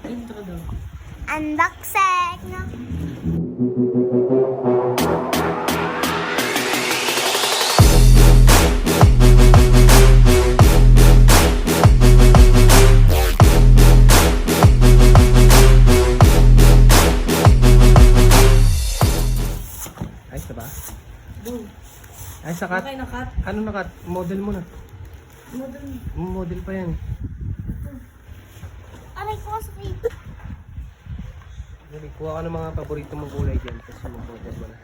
Intro daw. Unboxing! Ayos na ba? Boom. Ayos na cut? Okay na cut. Ano na cut? Model mo na. Model. Model pa yan. Aray ko kasi. Dali, kuha ka ng mga paborito mong kulay dyan. Tapos mag-model mo na.